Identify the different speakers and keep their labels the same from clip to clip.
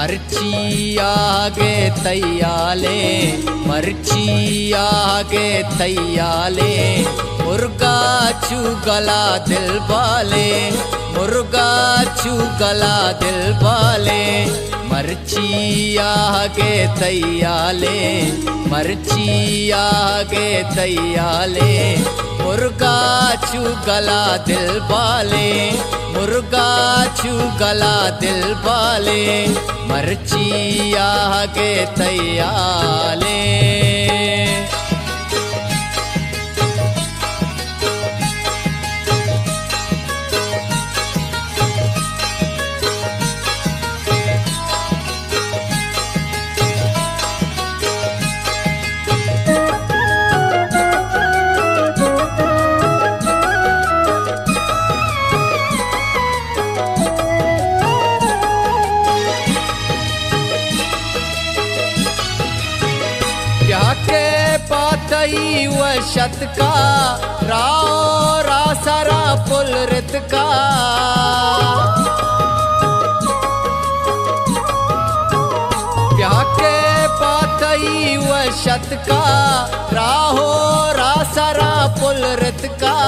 Speaker 1: मर्ची आगे तैयाले, मर्ची आगे तैयाले, मुर्गा चुगला दिल वाले, मुर्गा चुगला दिल वाले। मर्ची आगे तैयाले, मर्ची आगे तैयाले, मुर्गा चुगला दिल वाले, मुर्गा चुगला दिल वाले। मर्ची आगे तैयाले। के पातई वशत का राओ रासरा पुल रित का। के पातई वशत का राहो रासरा पुल रित का,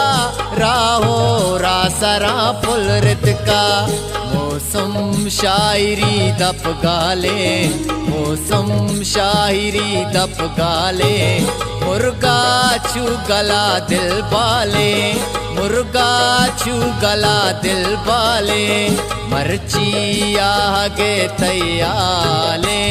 Speaker 1: राहो रासरा पुल रित का। मौसम शायरी दप गाले, मौसम शायरी दप गाले, मुर्गा चुगला दिल वाले, मुर्गा चुगला दिल वाले। मर्ची आगे तैयाले।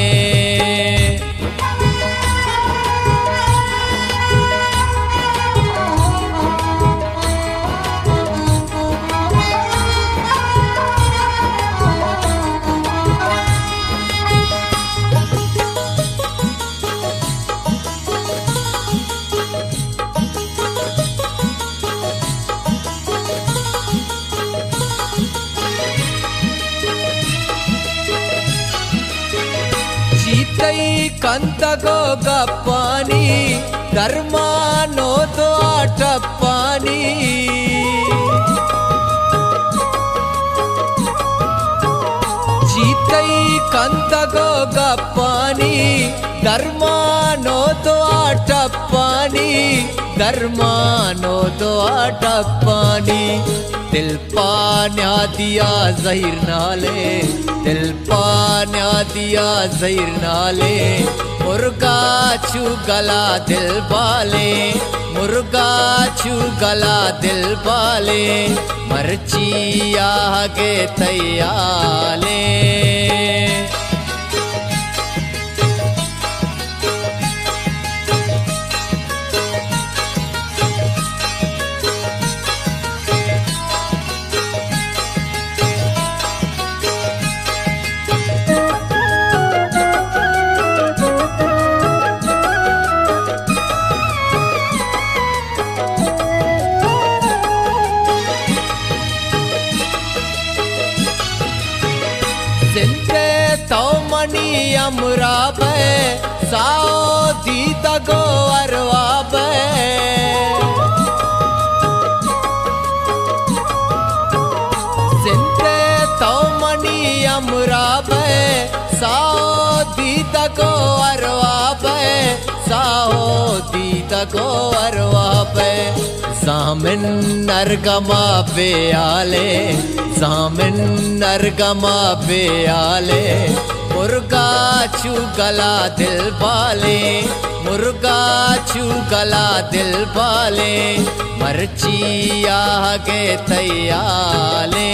Speaker 1: कंतगो गप्पानी धर्मानो तो आटप्पानी। जीतई कंतगो गप्पानी धर्मानो तो आटप्पानी, धर्मानो तो आटप्पानी। दिल पान्या दिया ज़हीर नाले, दिल पान्या दिया ज़हीर नाले, मुर्गा चुगला दिल वाले, मुर्गा चुगला दिल वाले। मर्ची आगे तैयाले। जिनके तो मनी अमराब साओ दी तगो अरवाब। जिनके तो मनी अमराब साओ दी तगो अरवाब, साओ दी तगो अरवाब। ज़ामिन नरगमा बेआले, ज़ामिन नरगमा बेआले, मुर्गा चुगला दिल वाले, मुर्गा चुगला दिल वाले। मर्ची आगे तैयाले।